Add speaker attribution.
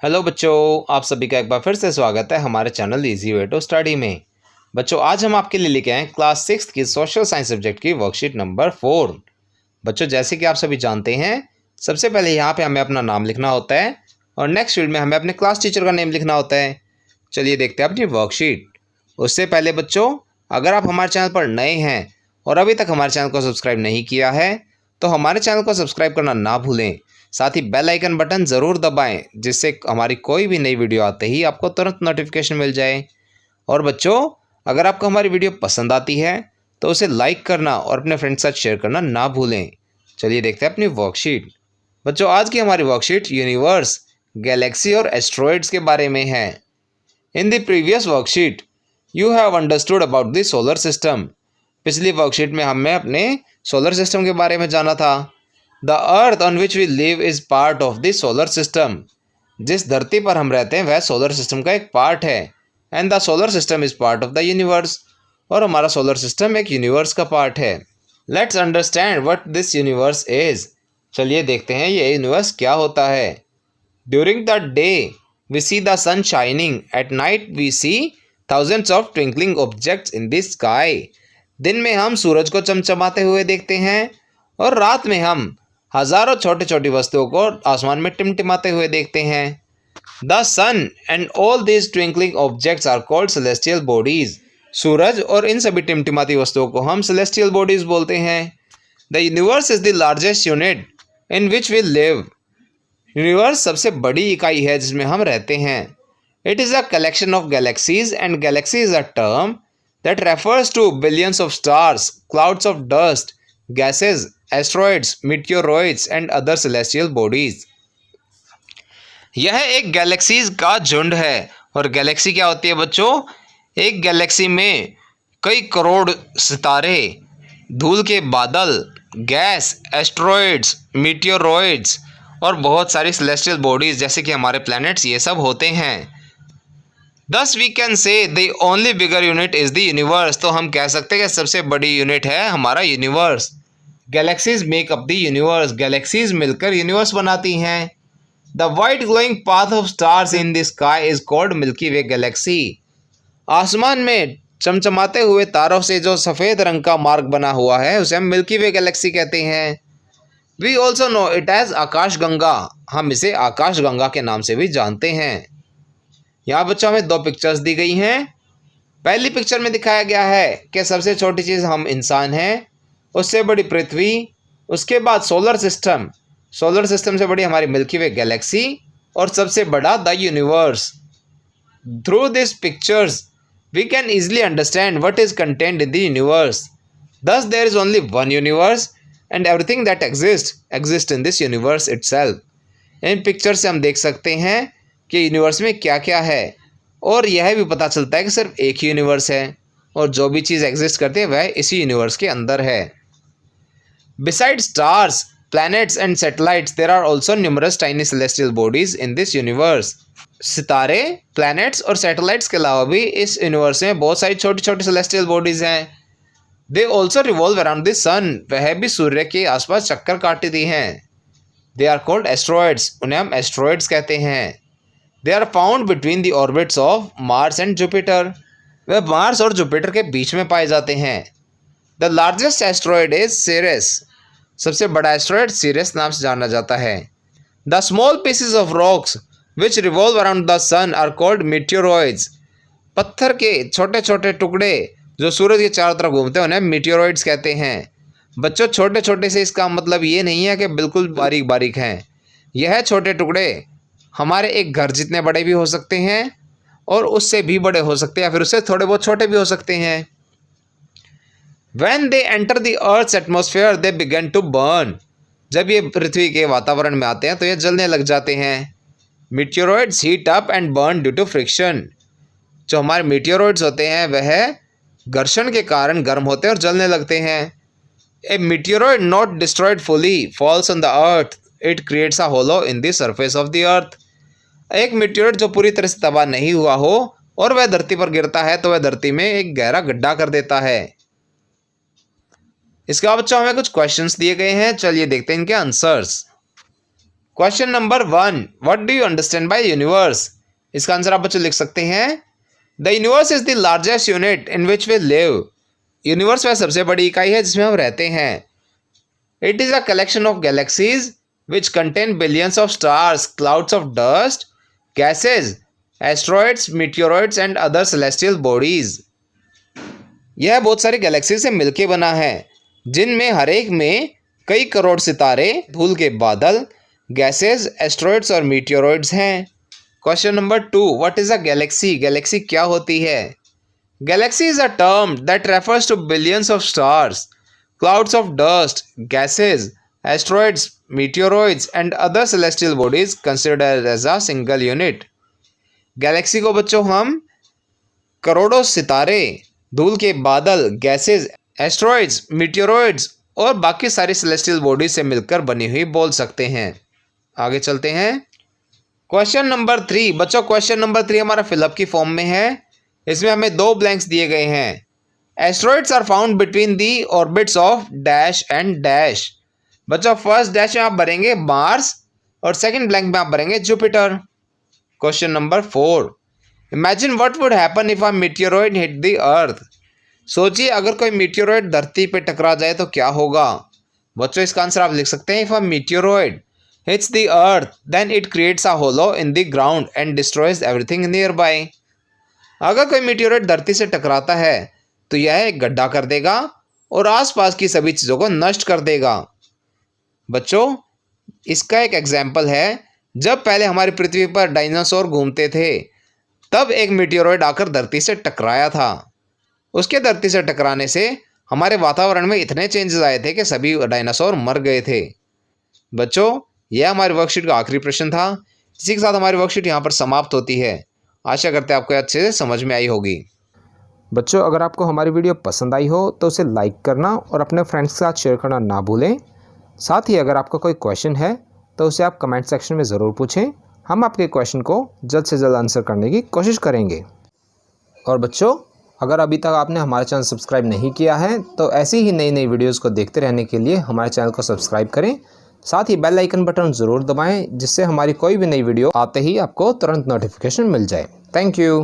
Speaker 1: Hello बच्चों, आप सभी का एक बार फिर से स्वागत है हमारे channel easy way to study में। बच्चों, आज हम आपके लिए लेके आए क्लास 6 की सोशल साइंस सब्जेक्ट की वर्कशीट नंबर 4। बच्चों, जैसे कि आप सभी जानते हैं, सबसे पहले यहाँ पे हमें अपना नाम लिखना होता है और नेक्स्ट फील्ड में हमें अपने क्लास टीचर का नेम लिखना होता है। चलिए देखते हैं अपनी वर्कशीट। उससे पहले बच्चों, अगर आप हमारे चैनल पर नए हैं और अभी तक हमारे चैनल को सब्सक्राइब नहीं किया है तो हमारे चैनल को सब्सक्राइब करना ना भूलें। साथ ही बेल आइकन बटन ज़रूर दबाएं, जिससे हमारी कोई भी नई वीडियो आते ही आपको तुरंत नोटिफिकेशन मिल जाए। और बच्चों, अगर आपको हमारी वीडियो पसंद आती है तो उसे लाइक करना और अपने फ्रेंड्स के साथ शेयर करना ना भूलें। चलिए देखते हैं अपनी वर्कशीट। बच्चों, आज की हमारी वर्कशीट यूनिवर्स, गैलेक्सी और एस्ट्रॉयड्स के बारे में है। In the previous worksheet you have understood about the solar system. पिछली वर्कशीट में हमने अपने सोलर सिस्टम के बारे में जाना था। The earth on which we live is part of the solar system. जिस धरती पर हम रहते हैं वह सोलर सिस्टम का एक पार्ट है। And the solar system is part of the universe. और हमारा सोलर सिस्टम एक यूनिवर्स का पार्ट है। Let's understand what this universe is. चलिए देखते हैं ये यूनिवर्स क्या होता है। During the day we see the sun shining, at night we see thousands of twinkling objects in the sky. दिन में हम सूरज को चमचमाते हुए देखते हैं और रात में हम हजारों छोटी छोटी वस्तुओं को आसमान में टिमटिमाते हुए देखते हैं। The sun and all these twinkling objects are called celestial bodies. सूरज और इन सभी टिमटिमाती वस्तुओं को हम सेलेस्टियल बॉडीज बोलते हैं। The universe is the largest unit in which we live. Universe सबसे बड़ी इकाई है जिसमें हम रहते हैं। It is a collection of galaxies and galaxy is a term that refers to billions of stars, clouds of dust, gases, asteroids, meteoroids and other celestial bodies। यह एक गैलेक्सीज का झुंड है। और गैलेक्सी क्या होती है बच्चों? एक गैलेक्सी में कई करोड़ सितारे, धूल के बादल, गैस, एस्ट्रॉइड्स, मीटियोरॉइड्स और बहुत सारी सेलेस्टियल बॉडीज जैसे कि हमारे प्लैनेट्स, ये सब होते हैं। Thus we can say the only bigger unit is the universe। तो हम कह सकते हैं कि सबसे बड़ी यूनिट है हमारा universe. Galaxies make up the universe. Galaxies मिलकर यूनिवर्स बनाती हैं। The white glowing path of stars in the sky is called milky way Galaxy. आसमान में चमचमाते हुए तारों से जो सफ़ेद रंग का मार्ग बना हुआ है उसे हम मिल्की वे गैलेक्सी कहते हैं। We also know it as Akash Ganga. हम इसे आकाश गंगा के नाम से भी जानते हैं। यहाँ बच्चों हमें दो पिक्चर्स दी गई हैं। पहली पिक्चर में दिखाया गया है कि सबसे छोटी चीज़ हम इंसान हैं, उससे बड़ी पृथ्वी, उसके बाद सोलर सिस्टम, सोलर सिस्टम से बड़ी हमारी मिल्की वे गैलेक्सी और सबसे बड़ा the universe. Through this pictures we can easily understand what is content in the universe. Thus there is only one universe and everything that exist in this universe itself. इन picture से हम देख सकते हैं कि यूनिवर्स में क्या क्या है और यह भी पता चलता है कि सिर्फ एक ही यूनिवर्स है और जो भी चीज़ एग्जिस्ट करती है वह इसी यूनिवर्स के अंदर है। Beside stars, planets and satellites there are also numerous tiny celestial bodies in this universe. सितारे, प्लैनेट्स और सैटेलाइट्स के अलावा भी इस यूनिवर्स में बहुत सारी छोटी छोटी सेलेस्टियल बॉडीज हैं। They also revolve around the sun. वह भी सूर्य के आसपास चक्कर काटती हैं। They are called asteroids. उन्हें हम एस्ट्रॉयड्स कहते हैं। They are found between the orbits of Mars and Jupiter। Way Mars और जुपिटर के बीच में पाए जाते हैं। The largest asteroid is Ceres। सबसे बड़ा एस्ट्रॉयड सीरियस नाम से जाना जाता है। The small pieces of rocks which revolve around the sun are called meteoroids। पत्थर के छोटे छोटे टुकड़े जो सूरज के चारों तरफ घूमते हैं उन्हें meteoroids कहते हैं। बच्चों, छोटे छोटे से इसका मतलब ये नहीं है कि बिल्कुल बारीक बारीक हैं। यह छोटे टुकड़े हमारे एक घर जितने बड़े भी हो सकते हैं और उससे भी बड़े हो सकते हैं या फिर उससे थोड़े बहुत छोटे भी हो सकते हैं। When they enter the Earth's atmosphere they begin to burn। जब ये पृथ्वी के वातावरण में आते हैं तो ये जलने लग जाते हैं। Meteoroids heat up and burn due to friction। जो हमारे meteoroids होते हैं वह घर्षण के कारण गर्म होते हैं और जलने लगते हैं। A meteoroid not destroyed fully falls on the earth। It creates a hollow in the surface of the earth। एक मीटियोराइड जो पूरी तरह से तबाह नहीं हुआ हो और वह धरती पर गिरता है तो वह धरती में एक गहरा गड्ढा कर देता है। इसके बाद बच्चों हमें कुछ क्वेश्चंस दिए गए हैं। चलिए देखते हैं इनके answers. Question number 1, what do you understand by universe? इसका आंसर आप बच्चों लिख सकते हैं, the universe is the largest unit in which we live. Universe वह सबसे बड़ी इकाई है जिसमें हम रहते हैं। It is a collection of galaxies which contain billions of stars, clouds of dust, gases, asteroids, meteoroids and other celestial bodies. यह बहुत सारी गैलेक्सी से मिलकर बना है जिनमें हर एक में कई करोड़ सितारे, धूल के बादल, गैसेज, एस्ट्रॉइड्स और मीटियोरॉइड्स हैं। Question number 2, what is a galaxy? Galaxy क्या होती है? Galaxy is a term that refers to billions of stars, clouds of dust, gases, asteroids, meteoroids and other celestial bodies considered as a single unit. Galaxy को बच्चों हम करोड़ों सितारे, धूल के बादल, गैसेज, एस्ट्रॉइड्स, मीटियोरॉइड्स और बाकी सारी सेलेस्टियल बॉडी से मिलकर बनी हुई बोल सकते हैं। आगे चलते हैं। क्वेश्चन नंबर 3, बच्चों क्वेश्चन नंबर 3 हमारा फिलअप की फॉर्म में है। इसमें हमें 2 ब्लैंक्स दिए गए हैं। Asteroids are found between the orbits of dash and dash. बच्चों फर्स्ट डैश में आप भरेंगे मार्स और सेकंड ब्लैंक में आप भरेंगे Jupiter. Question number 4, imagine what would happen if a meteoroid hit the earth. सोचिए अगर कोई मीटियोरॉइड धरती पे टकरा जाए तो क्या होगा। बच्चों इसका आंसर आप लिख सकते हैं, if a meteoroid hits the earth then it creates a hollow in the ground and destroys everything nearby। अगर कोई मीटियोरॉइड धरती से टकराता है तो यह एक गड्ढा कर देगा और आसपास की सभी चीज़ों को नष्ट कर देगा। बच्चों इसका एक एग्जाम्पल है, जब पहले हमारी पृथ्वी पर डायनासोर घूमते थे तब एक मीटियोरॉइड आकर धरती से टकराया था। उसके धरती से टकराने से हमारे वातावरण में इतने चेंजेस आए थे कि सभी डायनासोर मर गए थे। बच्चों यह हमारी वर्कशीट का आखिरी प्रश्न था। इसी के साथ हमारी वर्कशीट यहाँ पर समाप्त होती है। आशा करते हैं आपको अच्छे से समझ में आई होगी।
Speaker 2: बच्चों अगर आपको हमारी वीडियो पसंद आई हो तो उसे लाइक करना और अपने फ्रेंड्स के साथ शेयर करना ना भूलें। साथ ही अगर आपका कोई क्वेश्चन है तो उसे आप कमेंट सेक्शन में ज़रूर पूछें। हम आपके क्वेश्चन को जल्द से जल्द आंसर करने की कोशिश करेंगे। और बच्चों अगर अभी तक आपने हमारा चैनल सब्सक्राइब नहीं किया है तो ऐसी ही नई नई वीडियोज़ को देखते रहने के लिए हमारे चैनल को सब्सक्राइब करें। साथ ही बेल आइकन बटन ज़रूर दबाएं जिससे हमारी कोई भी नई वीडियो आते ही आपको तुरंत नोटिफिकेशन मिल जाए। Thank you.